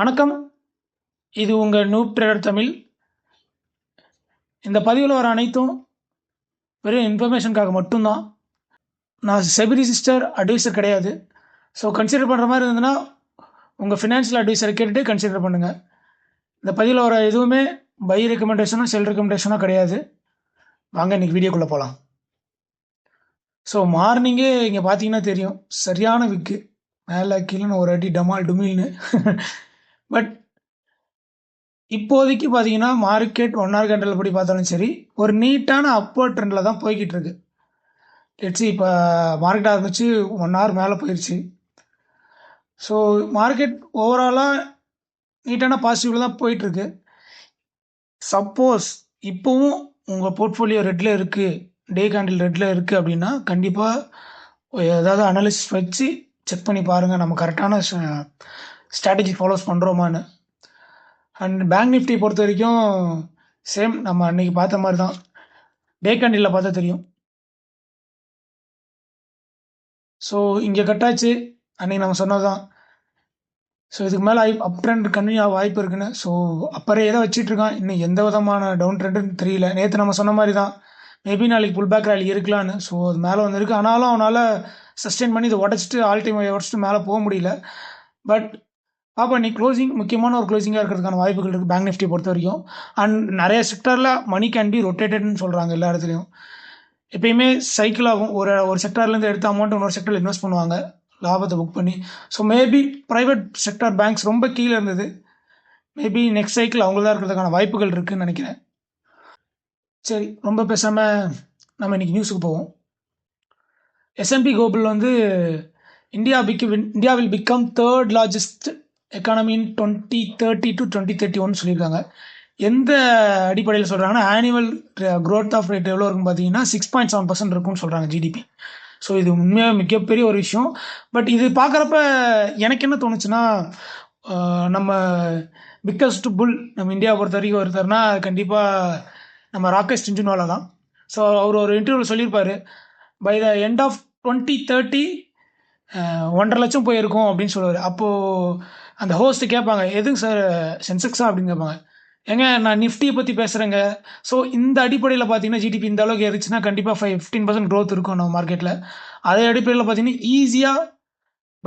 வணக்கம். இது உங்கள் நூப் ட்ரேடர் தமிழ். இந்த பதிவில் வர அனைத்தும் வெறும் இன்ஃபர்மேஷனுக்காக மட்டும்தான். நான் செபி ரிஜிஸ்டர் அட்வைசர் கிடையாது. ஸோ கன்சிடர் பண்ணுற மாதிரி இருந்ததுன்னா உங்கள் ஃபினான்ஷியல் அட்வைசரை கேட்டுட்டு கன்சிடர் பண்ணுங்கள். இந்த பதிவில் வர எதுவுமே பை ரெக்கமெண்டேஷனோ செல் ரெக்கமெண்டேஷனோ கிடையாது. வாங்க இன்றைக்கி வீடியோக்குள்ளே போகலாம். ஸோ மார்னிங்கே இங்கே பார்த்தீங்கன்னா தெரியும், சரியான விக்கு மேலே கீழேன்னு ஒரு அடி டமால் டுமில்னு. பட் இப்போதைக்கு பார்த்தீங்கன்னா மார்க்கெட் 1 hour கேண்டில் படி பார்த்தாலும் சரி, ஒரு நீட்டான அப்போர்ட் ட்ரெண்டில் தான் போய்கிட்டு இருக்கு. லெட்ஸ் இப்போ மார்க்கெட் ஆரம்பிச்சு 1 hour மேலே போயிடுச்சு. ஸோ மார்க்கெட் ஓவராலாக நீட்டான பாசிட்டிவில் தான் போயிட்டுருக்கு. சப்போஸ் இப்போவும் உங்கள் போர்ட்ஃபோலியோ ரெட்டில் இருக்குது, டே கேண்டில் ரெட்டில் இருக்குது அப்படின்னா கண்டிப்பாக ஏதாவது அனாலிசிஸ் வச்சு செக் பண்ணி பாருங்கள், நம்ம கரெக்டான ஸ்ட்ராட்டஜி ஃபாலோஸ் பண்ணுறோமான்னு. அண்ட் பேங்க் நிஃப்டி பொறுத்த வரைக்கும் சேம் நம்ம அன்றைக்கி பார்த்த மாதிரி தான், டே கேண்டிலில் பார்த்தா தெரியும். ஸோ இங்கே கட்டாச்சு, அன்றைக்கி நம்ம சொன்னது தான். ஸோ இதுக்கு மேலே அப் ட்ரெண்ட் கண்டினியூ ஆக வாய்ப்பு இருக்குன்னு. ஸோ அப்பறே தான் வச்சிட்ருக்கான், இன்னும் எந்த விதமான டவுன் ட்ரெண்டுன்னு தெரியல. நேற்று நம்ம சொன்ன மாதிரி தான், மேபி நாளைக்கு புல் பேக் ரேலி இருக்கலான்னு. ஸோ அது மேலே வந்திருக்கு, ஆனாலும் அவனால் சஸ்டெயின் பண்ணி இதை உடச்சிட்டு ஆல் டைம் உடச்சிட்டு மேலே போக முடியல. பட் பாப்பா நீ க்ளோசிங் முக்கியமான ஒரு க்ளோசிங்காக இருக்கிறதுக்கான வாய்ப்புகள் இருக்குது பேங்க் நிஃப்டி பொறுத்த வரைக்கும். அண்ட் நிறைய செக்டரில் மணி கேன் பி ரொட்டேட்டட்னு சொல்கிறாங்க எல்லா இடத்துலையும். எப்பயுமே சைக்கிள் ஆகும், ஒரு ஒரு செக்டார்லேருந்து எடுத்த அமௌண்ட் இன்னொரு செக்டரில் இன்வெஸ்ட் பண்ணுவாங்க லாபத்தை புக் பண்ணி. So maybe private sector banks ரொம்ப கீழே இருந்தது, மேபி நெக்ஸ்ட் சைக்கிள் அவங்க தான் இருக்கிறதுக்கான வாய்ப்புகள் இருக்குதுன்னு நினைக்கிறேன். சரி, ரொம்ப பேசாமல் நம்ம இன்றைக்கி நியூஸுக்கு போவோம். S&P Global வந்து India will become third largest economy in 2030 to 2031 சொல்லியிருக்காங்க. எந்த அடிப்படையில் சொல்கிறாங்கன்னா, ஆனுவல் க்ரோத் ஆஃப் ரேட் எவ்வளோ இருக்குன்னு பார்த்தீங்கன்னா 6.7% இருக்குன்னு சொல்கிறாங்க ஜிடிபி. ஸோ இது உண்மையாக மிகப்பெரிய ஒரு விஷயம். பட் இது பார்க்குறப்ப எனக்கு என்ன தோணுச்சுன்னா, நம்ம பிக்கஸ்ட் புல் நம்ம இந்தியாவை பொறுத்த வரைக்கும் ஒருத்தர்னா கண்டிப்பாக நம்ம ராகேஷ் ஜுன்ஜுன்வாலா தான். ஸோ அவர் ஒரு இன்டர்வியூவில் சொல்லியிருப்பார், பை த எண்ட் ஆஃப் 2030 1.5 லட்சம் போயிருக்கும் அப்படின்னு சொல்லுவார். அப்போது அந்த ஹோஸ்ட்டு கேட்பாங்க, எதுங்க சார் சென்செக்ஸா அப்படின்னு கேட்பாங்க. ஏங்க நான் நிஃப்டியை பற்றி பேசுகிறேங்க. ஸோ இந்த அடிப்படையில் பார்த்தீங்கன்னா ஜிடிபி இந்த அளவுக்கு ஏறிச்சுன்னா கண்டிப்பாக 15% க்ரோத் இருக்கும் நம்ம மார்க்கெட்டில். அதே அடிப்படையில் பார்த்தீங்கன்னா ஈஸியாக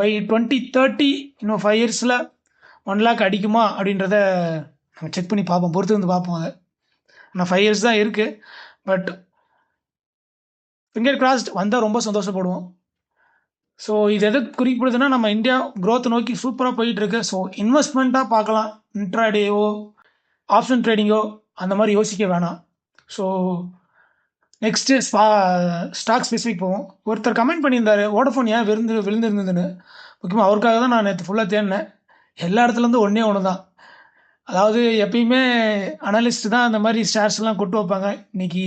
பை 2030 இன்னும் 5 இயர்ஸில் 1 lakh அடிக்குமா அப்படின்றத நம்ம செக் பண்ணி பார்ப்போம், பொறுத்து வந்து பார்ப்போம். அதை ஆனால் 5 years தான் இருக்குது. பட் ஃபிங்கர் கிராஸ்ட் வந்தால் ரொம்ப சந்தோஷப்படுவோம். ஸோ இது எது குறிப்பிடுதுன்னா, நம்ம இந்தியா க்ரோத் நோக்கி சூப்பராக போயிட்டுருக்கு. ஸோ இன்வெஸ்ட்மெண்ட்டாக பார்க்கலாம், இன்ட்ராடேவோ ஆப்ஷன் ட்ரேடிங்கோ அந்த மாதிரி யோசிக்க வேணாம். ஸோ நெக்ஸ்ட்டு ஸ்டாக் ஸ்பெசிஃபிக் போவோம். ஒருத்தர் கமெண்ட் பண்ணியிருந்தார், வோடஃபோன் ஏன் விழுந்திருந்ததுன்னு. முக்கியமாக அவருக்காக தான் நான் நேற்று ஃபுல்லாக தேடினேன். எல்லா இடத்துலேருந்து ஒன்று தான். அதாவது எப்பயுமே அனலிஸ்ட் தான் அந்த மாதிரி ஷேர்ஸ்லாம் கொட்டு வைப்பாங்க. இன்றைக்கி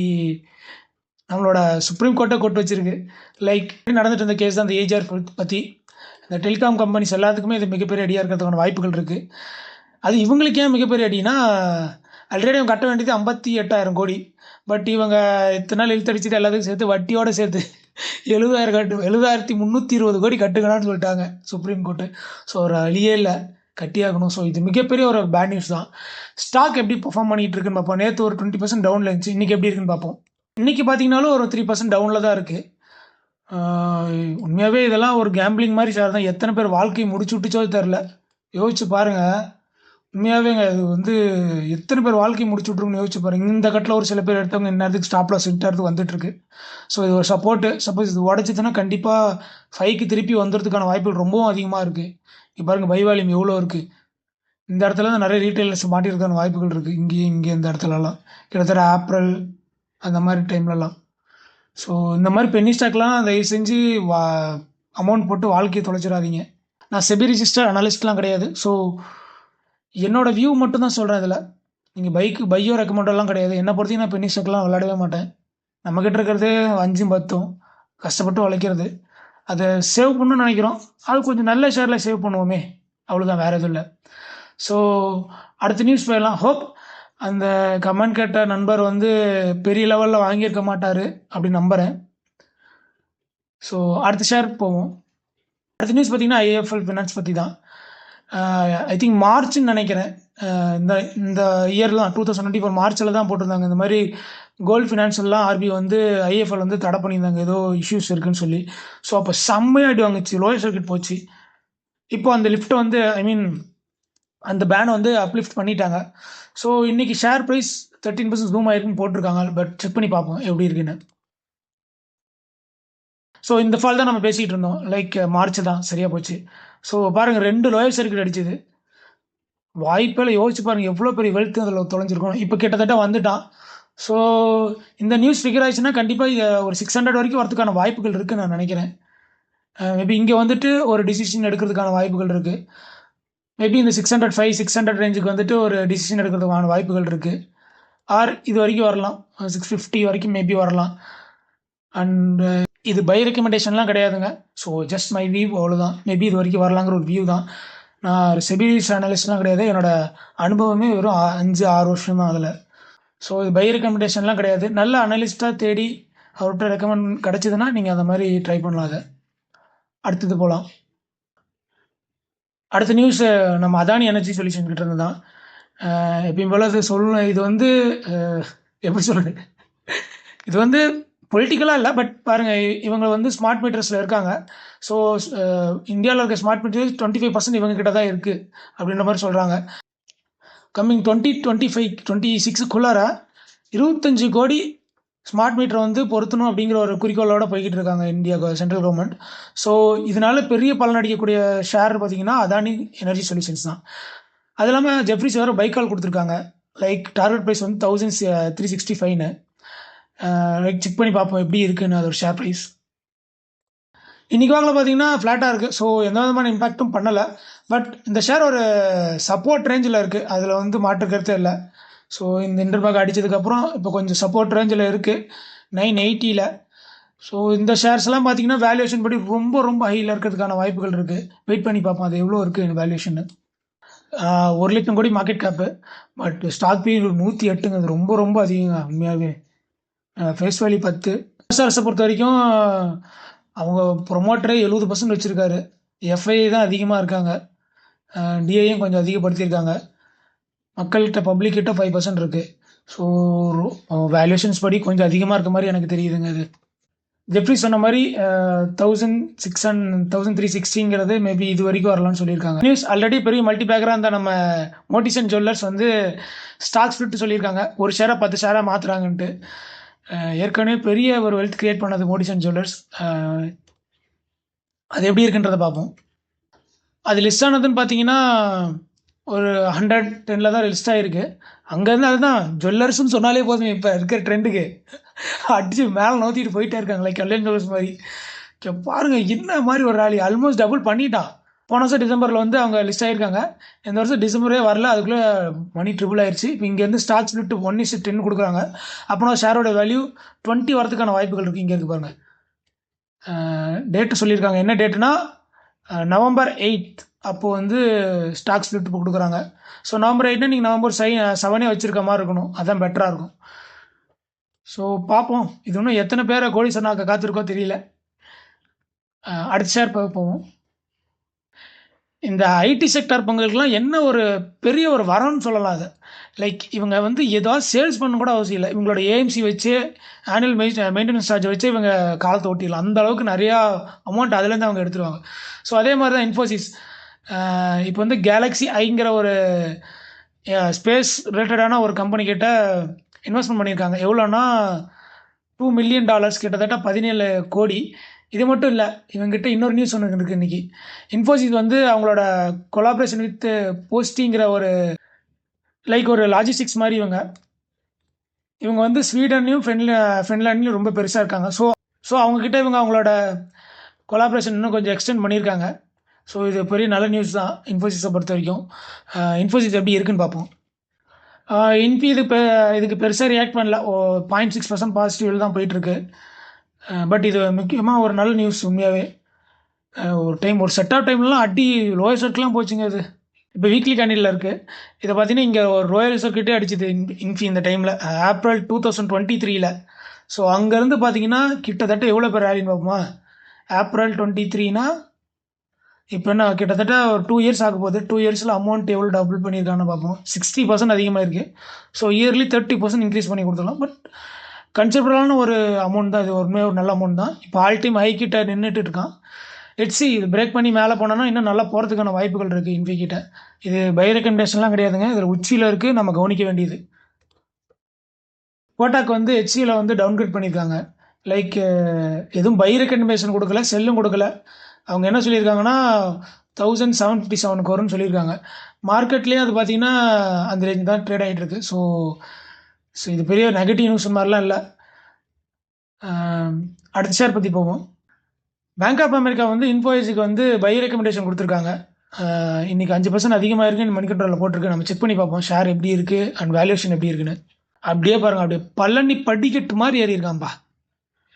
நம்மளோட சுப்ரீம் கோர்ட்டை கொட்டு வச்சுருக்கு. லைக் நடந்துட்டு இருந்த கேஸ் தான் இந்த ஏஜிஆர் பற்றி. இந்த டெலிகாம் கம்பெனிஸ் எல்லாத்துக்குமே இது மிகப்பெரிய அடியாக இருக்கிறதுக்கான வாய்ப்புகள் இருக்குது. அது இவங்களுக்கு ஏன் மிகப்பெரிய அடினா, ஆல்ரெடி அவங்க கட்ட வேண்டியது 58,000 கோடி. பட் இவங்க இத்தனை நாள் இழுத்தடிச்சிட்டு எல்லாத்துக்கும் சேர்த்து வட்டியோடு சேர்த்து 70,320 கோடி கட்டுக்கலான்னு சொல்லிட்டாங்க சுப்ரீம் கோர்ட்டு. ஸோ ஒரு வழியே இல்லை, கட்டியாகணும். ஸோ இது மிகப்பெரிய ஒரு பேட் நியூஸ் தான். ஸ்டாக் எப்படி பர்ஃபார்ம் பண்ணிகிட்டு இருக்குன்னு பார்ப்போம். நேற்று ஒரு 20% டவுனில் இருந்துச்சு, இன்றைக்கி எப்படி இருக்குன்னு பார்ப்போம். இன்றைக்கி பார்த்தீங்கன்னாலும் ஒரு 3% டவுனில் தான் இருக்குது. உண்மையாகவே இதெல்லாம் ஒரு கேம்பிளிங் மாதிரி சார் தான். எத்தனை பேர் வாழ்க்கையை முடிச்சு விட்டுச்சோ தெரில, யோசிச்சு பாருங்கள். உண்மையாகவேங்க இது வந்து எத்தனை பேர் வாழ்க்கையை முடிச்சு விட்ருக்குன்னு யோசிச்சு பாருங்கள். இந்த கட்டில் ஒரு சில பேர் எடுத்தவங்க இந்நேரத்துக்கு ஸ்டாப் லாஸ் இன்டர்றது வந்துட்டுருக்கு. ஸோ இது ஒரு சப்போர்ட்டு. சப்போஸ் இது உடச்சிதுன்னா கண்டிப்பாக 5க்கு திருப்பி வந்துறதுக்கான வாய்ப்புகள் ரொம்பவும் அதிகமாக இருக்குது. இப்போ பாருங்கள் பை வால்யூம் எவ்வளோ இருக்குது. இந்த இடத்துல தான் நிறைய ரீட்டைலர்ஸ் மாட்டியிருக்கான வாய்ப்புகள் இருக்குது. இங்கே இந்த இடத்துலலாம் கிட்டத்தட்ட ஏப்ரல் அந்த மாதிரி டைம்லலாம். ஸோ இந்த மாதிரி பென்னி ஸ்டாக்லாம் தயவு செஞ்சு அமௌண்ட் போட்டு வாழ்க்கையை தொலைச்சிடாதீங்க. நான் செபி ரிஜிஸ்டர் அனலிஸ்ட்லாம் கிடையாது. ஸோ என்னோடய வியூ மட்டும் தான் சொல்கிறேன். இதில் நீங்கள் பையோ ரெக்கமெண்டெல்லாம் கிடையாது. என்னை பொறுத்தையும் நான் பென்னி ஸ்டாக்லாம் விளையாடவே மாட்டேன். நம்மக்கிட்ட இருக்கிறது 5 10 கஷ்டப்பட்டு உழைக்கிறது. அதை சேவ் பண்ணணும்னு நினைக்கிறோம். அது கொஞ்சம் நல்ல ஷேரில் சேவ் பண்ணுவோமே, அவ்வளோதான், வேறு எதுவும் இல்லை. ஸோ அடுத்த நியூஸ் போயிடலாம். ஹோப் அந்த கமெண்ட் கேட்ட நண்பர் வந்து பெரிய லெவலில் வாங்கியிருக்க மாட்டார் அப்படின்னு நம்புகிறேன். ஸோ அடுத்த ஷேர் போவோம். அடுத்த நியூஸ் பார்த்திங்கன்னா ஐஏஎஃப்எல் ஃபினான்ஸ் பற்றி தான். ஐ திங்க் மார்ச்னு நினைக்கிறேன். இந்த இந்த இயர் தான் 2024 மார்ச்சில் தான் போட்டிருந்தாங்க. இந்த மாதிரி கோல்ட் ஃபினான்ஷியல்லாம் ஆர்பிஐ வந்து ஐஎஃப்எல் வந்து தடை பண்ணியிருந்தாங்க, ஏதோ இஷ்யூஸ் இருக்குன்னு சொல்லி. ஸோ அப்போ செம்மையாக அடி வாங்குச்சு, லோயர் சர்க்கிட் போச்சு. இப்போ அந்த லிஃப்ட்டை வந்து ஐ மீன் அந்த பேனை வந்து அப்லிஃப்ட் பண்ணிட்டாங்க. ஸோ இன்னைக்கு ஷேர் ப்ரைஸ் 13% ஜூம் ஆயிருக்குன்னு போட்டிருக்காங்க. பட் செக் பண்ணி பார்ப்போம் எப்படி இருக்குன்னு. ஸோ இந்த ஃபால் தான் நம்ம பேசிகிட்டு இருந்தோம், லைக் மார்ச் தான் சரியாக போச்சு. ஸோ பாருங்கள், 2 லோயர் சர்க்கிட் அடிச்சது. வாய்ப்பில் யோசிச்சு பாருங்கள் எவ்வளோ பெரிய வெல்த் அதில் தொலைஞ்சிருக்கணும். இப்போ கிட்டத்தட்ட வந்துட்டான். ஸோ இந்த நியூஸ் ஃபிகர் ஆயிடுச்சுன்னா கண்டிப்பாக ஒரு 600 வரைக்கும் வரதுக்கான வாய்ப்புகள் இருக்குன்னு நான் நினைக்கிறேன். மேபி இங்கே வந்துட்டு ஒரு டிசிஷன் எடுக்கிறதுக்கான வாய்ப்புகள் இருக்குது. மேபி இந்த 605 600 ரேஞ்சுக்கு வந்துட்டு ஒரு டிசிஷன் எடுக்கிறதுக்கான வாய்ப்புகள் இருக்குது. ஆர் இது வரைக்கும் வரலாம், 650 வரைக்கும் மேபி வரலாம். அண்ட் இது பை ரெக்கமெண்டேஷன்லாம் கிடையாதுங்க. ஸோ ஜஸ்ட் மை வியூ, அவ்வளோதான். மேபி இது வரைக்கும் வரலாங்கிற ஒரு வியூ தான். நான் செபிலிஸ் அனலிஸ்ட்லாம் கிடையாது, என்னோட அனுபவமே வெறும் 5-6 வருஷம் தான் அதில். ஸோ இது பை ரெக்கமெண்டேஷன்லாம் கிடையாது. நல்ல அனலிஸ்ட்டாக தேடி அவர்கிட்ட ரெக்கமெண்ட் கிடச்சிதுன்னா நீங்கள் அந்த மாதிரி ட்ரை பண்ணலாம். அதை அடுத்தது போகலாம். அடுத்த நியூஸ் நம்ம அதானி எனர்ஜி சொல்யூஷன் கிட்ட இருந்து தான். எப்பயும் போல் அது சொல்லணும், இது வந்து எப்படி சொல்கிறது, இது வந்து பொலிட்டிக்கலாக இல்லை. பட் பாருங்கள், இவங்க வந்து ஸ்மார்ட் மீட்டர்ஸில் இருக்காங்க. ஸோ இந்தியாவில் இருக்க ஸ்மார்ட் மீட்டர்ஸ் 25% இவங்க கிட்ட தான் இருக்குது அப்படின்ற மாதிரி சொல்கிறாங்க. கம்மிங் 2025-26க்குள்ளார 25 கோடி ஸ்மார்ட் மீட்டரை வந்து பொருத்தணும் அப்படிங்கிற ஒரு குறிக்கோளோடு போய்கிட்டு இருக்காங்க இந்தியா சென்ட்ரல் கவர்மெண்ட். ஸோ இதனால் பெரிய பலன் அடிக்கக்கூடிய ஷேர் பார்த்திங்கன்னா அதானி எனர்ஜி சொல்யூஷன்ஸ் தான். அது இல்லாமல் ஜெஃப்ரிஸ் வேறு பைக்கால் கொடுத்துருக்காங்க. லைக் டார்கெட் ப்ரைஸ் வந்து 1365. லைக் செக் பண்ணி பார்ப்போம் எப்படி இருக்குன்னு அதோட ஷேர் ப்ரைஸ். இன்றைக்கி வாக்கில் பார்த்தீங்கன்னா ஃப்ளாட்டாக இருக்குது. ஸோ எந்த விதமான இம்பேக்ட்டும் பண்ணலை. பட் இந்த ஷேர் ஒரு சப்போர்ட் ரேஞ்சில் இருக்குது, அதில் வந்து மாற்று கருத்தே இல்லை. ஸோ இந்த இன்டர்பாக் அடித்ததுக்கப்புறம் இப்போ கொஞ்சம் சப்போர்ட் ரேஞ்சில் இருக்குது 980. ஸோ இந்த ஷேர்ஸ்லாம் பார்த்தீங்கன்னா வேல்யூவேஷன் படி ரொம்ப ரொம்ப ஹையில் இருக்கிறதுக்கான வாய்ப்புகள் இருக்குது. வெயிட் பண்ணி பார்ப்போம் அது எவ்வளோ இருக்குது வேல்யூவேஷன். 1 லட்சம் crore market cap. But stock B 108ங்க, அது ரொம்ப ரொம்ப அதிகங்க உண்மையாகவே. Face value 10. எஸ்ஆர்எஸை பொறுத்த வரைக்கும் அவங்க ப்ரொமோட்டரே 70% வச்சுருக்காரு. எஃப்ஐ தான் அதிகமாக இருக்காங்க, டிஐயும் கொஞ்சம் அதிகப்படுத்தியிருக்காங்க. மக்கள்கிட்ட பப்ளிக்கிட்ட 5% இருக்குது. ஸோ வேல்யூஷன்ஸ் படி கொஞ்சம் அதிகமாக இருக்க மாதிரி எனக்கு தெரியுதுங்க. இது ஜெஃப்ரி சொன்ன மாதிரி 1360 மேபி இது வரைக்கும் வரலாம்னு சொல்லியிருக்காங்க. நியூஸ் ஆல்ரெடி பெரிய மல்டிபேக்கராக இருந்த நம்ம மோட்டிசன் ஜுவல்லர்ஸ் வந்து ஸ்டாக் ஸ்பிளிட் சொல்லியிருக்காங்க, ஒரு ஷேராக 10 ஷேராக மாற்றுறாங்கன்ட்டு. ஏற்கனவே பெரிய ஒரு வெல்த் கிரியேட் பண்ணது மோட்டிசன் ஜுவல்லர்ஸ். அது எப்படி இருக்குன்றதை பார்ப்போம். அது லிஸ்ட் ஆனதுன்னு பார்த்தீங்கன்னா ஒரு 110 தான் லிஸ்ட் ஆகிருக்கு. அங்கேருந்து அதுதான் ஜுவல்லர்ஸ்னு சொன்னாலே போதும், இப்போ இருக்கிற ட்ரெண்டுக்கு அடிச்சு மேலே நோத்திட்டு போயிட்டே இருக்காங்க, லைக் கல்யாண் ஜுவல்லர்ஸ் மாதிரி. பாருங்கள் என்ன மாதிரி ஒரு ராலி, ஆல்மோஸ்ட் டபுள் பண்ணிட்டான். போன வருஷம் டிசம்பரில் வந்து அவங்க லிஸ்ட் ஆகிருக்காங்க. இந்த வருஷம் டிசம்பரே வரல, அதுக்குள்ளே மணி ட்ரிபிள் ஆயிடுச்சு. இப்போ இங்கேருந்து ஸ்டாக் ஸ்பிளிட் 1:10 கொடுக்குறாங்க. அப்போனா ஷேரோட வேல்யூ 20 வரதுக்கான வாய்ப்புகள் இருக்குது. இங்கே இருக்குது பாருங்கள், டேட்டு சொல்லியிருக்காங்க. என்ன டேட்டுனா November 8 அப்போது வந்து ஸ்டாக் ஸ்பிளிட் கொடுக்குறாங்க. ஸோ November 8னா நீங்கள் November 7 வச்சுருக்க மாதிரி இருக்கணும், அதுதான் பெட்டராக இருக்கும். ஸோ பார்ப்போம், இது இன்னும் எத்தனை பேரை கோடி சொன்னாக்க காத்திருக்கோ தெரியல. அடுத்த ஷேர் போவோம். இந்த ஐடி செக்டார் பங்குகளுக்கெல்லாம் என்ன ஒரு பெரிய ஒரு வரம்னு சொல்லலாம். அது லைக் இவங்க வந்து ஏதாவது சேல்ஸ் பண்ண கூட அவசியம் இல்லை, இவங்களோட ஏஎம்சி வச்சு ஆனுவல் மெயின்டெனன்ஸ் சார்ஜ் வச்சு இவங்க காலத்தை ஓட்டிடலாம். அந்த அளவுக்கு நிறையா அமௌண்ட் அதுலேருந்து அவங்க எடுத்துருவாங்க. ஸோ அதே மாதிரி தான் இன்ஃபோசிஸ். இப்போ வந்து கேலக்ஸி ஐங்கிற ஒரு ஸ்பேஸ் ரிலேட்டடான ஒரு கம்பெனி கிட்ட இன்வெஸ்ட்மெண்ட் பண்ணியிருக்காங்க. எவ்வளோன்னா $2 மில்லியன், கிட்டத்தட்ட 17 கோடி. இது மட்டும் இல்லை, இவங்ககிட்ட இன்னொரு நியூஸ் ஒன்று இருக்குது இன்றைக்கி. இன்ஃபோசிஸ் வந்து அவங்களோட கொலாபரேஷன் வித் போஸ்டிங்கிற ஒரு லைக் ஒரு லாஜிஸ்டிக்ஸ் மாதிரி இவங்க வந்து ஸ்வீடன்லையும் ஃபின்லாண்ட்லையும் ரொம்ப பெருசாக இருக்காங்க. ஸோ அவங்கக்கிட்ட இவங்க அவங்களோட கொலாபரேஷன் இன்னும் கொஞ்சம் எக்ஸ்டெண்ட் பண்ணியிருக்காங்க. ஸோ இது பெரிய நல்ல நியூஸ் தான் இன்ஃபோசிஸை பொறுத்த வரைக்கும். இன்ஃபோசிஸ் எப்படி இருக்குன்னு பார்ப்போம். இதுக்கு பெருசாக ரியாக்ட் பண்ணல, 0.6% பாசிட்டிவ் தான் போயிட்டுருக்கு. பட் இது முக்கியமாக ஒரு நல்ல நியூஸ் உண்மையாகவே. ஒரு செட் ஆஃப் டைம்லாம் அடி லோயர் சர்க்கிள்லாம் போச்சுங்க. இது இப்போ வீக்லி கேண்டில் இருக்குது. இதை பார்த்தீங்கன்னா இங்கே ஒரு ரோயல் சர்க்கிட்டே அடிச்சுது இன்ஃபி இந்த டைமில், ஏப்ரல் 2023. ஸோ அங்கேருந்து பார்த்தீங்கன்னா கிட்டத்தட்ட எவ்வளோ பேர் ரேலின்னு பார்ப்போமா. ஏப்ரல் 23னா இப்போ என்ன கிட்டத்தட்ட ஒரு 2 இயர்ஸ் ஆக போகுது. 2 இயர்ஸில் அமௌண்ட் எவ்வளோ டபுள் பண்ணியிருக்கான்னு பார்ப்போம். 60% அதிகமாக இருக்குது. ஸோ இயர்லி 30% இன்க்ரீஸ் பண்ணி கொடுத்துடலாம். பட் கன்சிடரபிளான ஒரு அமௌண்ட் தான் இது. ஒரு நல்ல அமௌண்ட் தான். இப்போ ஆல் டைம் ஹை கிட்ட நின்றுட்டு இருக்கான். லெட்ஸ் சி இது பிரேக் பண்ணி மேலே போனோன்னா இன்னும் நல்லா போகிறதுக்கான வாய்ப்புகள் இருக்குது இன்ஃபி கிட்ட. இது பை ரெக்கமெண்டேஷன்லாம் கிடையாதுங்க. இதில் உச்சியில் இருக்குது, நம்ம கவனிக்க வேண்டியது. கோட்டாக்கு வந்து ஹெச்சியில் வந்து டவுன்கிரேட் பண்ணியிருக்காங்க. லைக் எதுவும் பை ரெக்கமெண்டேஷன் கொடுக்கல, செல்லும் கொடுக்கல. அவங்க என்ன சொல்லியிருக்காங்கன்னா 1757 வரும்னு சொல்லியிருக்காங்க. மார்க்கெட்லேயும் அது பார்த்தீங்கன்னா அந்த ரேஞ்ச் தான் ட்ரேட் ஆகிட்டு இருக்கு. ஸோ இது பெரிய நெகட்டிவ் நியூஸ் மாதிரிலாம் இல்லை. அடுத்த ஷேர் பற்றி போவோம். பேங்க் ஆஃப் அமெரிக்கா வந்து இன்ஃபோசிஸ்க்கு வந்து பை ரெக்கமெண்டேஷன் கொடுத்துருக்காங்க. இன்றைக்கி 5% அதிகமாக இருக்குன்னு மணி கண்ட்ரோலில் போட்டிருக்கு. நம்ம செக் பண்ணி பார்ப்போம் ஷேர் எப்படி இருக்குது அண்ட் வேல்யூஷன் எப்படி இருக்குன்னு. அப்படியே பாருங்கள், அப்படியே பழனி படிக்கட்டு மாதிரி ஏறி இருக்காம்பா.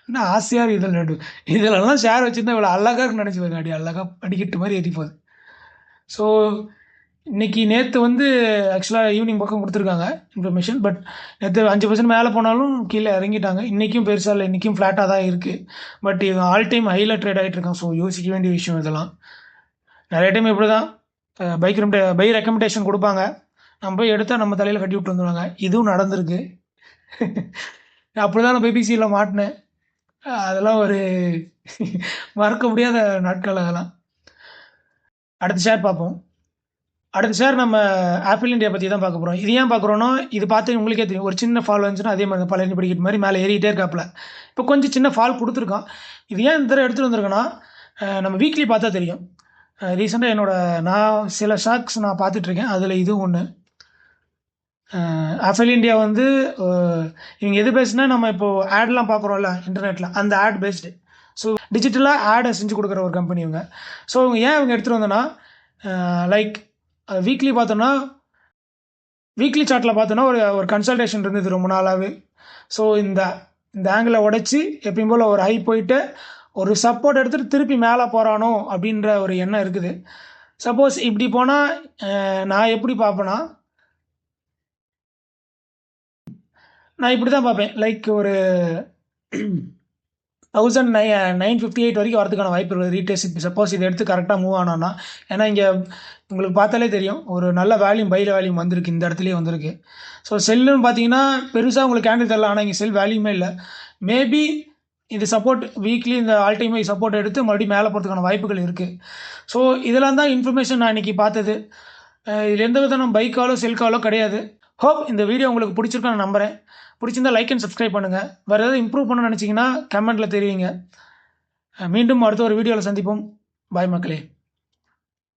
என்ன ஆசையாக இருக்குது. இதிலெல்லாம் ஷேர் வச்சுருந்தா இவ்வளோ அழகாக இருக்குன்னு நினச்சி பாருங்க. அப்படி அழகாக படிக்கட்டு மாதிரி ஏறி போகுது. ஸோ நேற்று வந்து ஆக்சுவலாக ஈவினிங் பக்கம் கொடுத்துருக்காங்க இன்ஃபர்மேஷன். பட் நேற்று 5% மேலே போனாலும் கீழே இறங்கிட்டாங்க. இன்றைக்கும் பெருசாக இல்லை, இன்றைக்கும் ஃப்ளாட்டாக தான் இருக்குது. பட் இது ஆல் டைம் ஹையில் ட்ரேட் ஆகிட்டு இருக்கான். ஸோ யோசிக்க வேண்டிய விஷயம் இதெல்லாம். நிறைய டைம் இப்படி தான் பை ரெக்கமெண்டேஷன் கொடுப்பாங்க, நம்ம போய் எடுத்தால் நம்ம தலையில் கட்டி விட்டு வந்துடுவாங்க. இதுவும் நடந்திருக்கு. அப்படி தான் நான் பிபிசியில் மாட்டினேன். அதெல்லாம் ஒரு மறக்க முடியாத நாட்கள் அதெல்லாம். அடுத்த ஷேர் பார்ப்போம். அடுத்த ஷேர் நம்ம ஆப்பிள் இந்தியா பற்றி தான் பார்க்க போகிறோம். இது ஏன் பார்க்குறோன்னா, இது பார்த்து உங்களுக்கே தெரியும். ஒரு சின்ன ஃபால் வந்துச்சுன்னா அதே மாதிரி பழனி படிக்கிற மாதிரி மேலே ஏறிக்கிட்டே இருக்காப்புல. இப்போ கொஞ்சம் சின்ன ஃபால் கொடுத்துருக்கான். இது ஏன் இந்த தடவை எடுத்துகிட்டு வந்திருக்கேன்னா, நம்ம வீக்லி பார்த்தா தெரியும். ரீசெண்டாக நான் சில ஸ்டாக்ஸ் நான் பார்த்துட்ருக்கேன். அதில் இதுவும் ஒன்று. ஆப்பிள் இந்தியா வந்து இவங்க எது பேஸ்ட்னா, நம்ம இப்போது ஆட்லாம் பார்க்குறோம்ல இன்டர்நெட்டில், அந்த ஆட் பேஸ்டு. ஸோ டிஜிட்டலாக ஆடை செஞ்சு கொடுக்குற ஒரு கம்பெனி இவங்க. ஸோ இவங்க எடுத்துகிட்டு வந்தோன்னா, லைக் வீக்லி பார்த்தோன்னா, வீக்லி சார்ட்டில் பார்த்தோன்னா ஒரு கன்சல்டேஷன் இருந்தது ரொம்ப நாளாகவே. ஸோ இந்த ஆங்கிளை உடைச்சி எப்பயும் போல் ஒரு ஹை போயிட்டு ஒரு சப்போர்ட் எடுத்துகிட்டு திருப்பி மேலே போகிறானோ அப்படின்ற ஒரு எண்ணம் இருக்குது. சப்போஸ் இப்படி போனால் நான் எப்படி பார்ப்பேன்னா, நான் இப்படி தான் பார்ப்பேன். லைக் ஒரு 1958 வரைக்கும் வரதுக்கான வாய்ப்பு இருக்குது ரீடேஸ். சப்போஸ் இதை எடுத்து கரெக்டாக மூவ் ஆனோன்னா. ஏன்னா இங்கே உங்களுக்கு பார்த்தாலே தெரியும், ஒரு நல்ல வேல்யூம் பையில் வேல்யூம் வந்திருக்கு, இந்த இடத்துலேயே வந்திருக்கு. ஸோ செல்லுன்னு பார்த்தீங்கன்னா பெருசாக உங்களுக்கு கேண்டில் தரல, ஆனால் இங்கே செல் வேல்யூமே இல்லை. மேபி இது சப்போர்ட் வீக்லி இந்த ஆல் டைம் சப்போர்ட் எடுத்து மறுபடியும் மேலே போகிறதுக்கான வாய்ப்புகள் இருக்குது. ஸோ இதெல்லாம் தான் இன்ஃபர்மேஷன் நான் இன்றைக்கி பார்த்தது. இதில் எந்த விதமான பை காலோ செல் காலோ கிடையாது. ஹோப் இந்த வீடியோ உங்களுக்கு பிடிச்சிருக்கான்னு நான் நம்புகிறேன். பிடிச்சிருந்தா லைக் அண்ட் சப்ஸ்கிரைப் பண்ணுங்கள். வேறு ஏதாவது இம்ப்ரூவ் பண்ணணும்னு நினச்சிங்கன்னா கமெண்ட்டில் தெரிவிங்க. மீண்டும் அடுத்த ஒரு வீடியோவில் சந்திப்போம். பாய் மக்களே.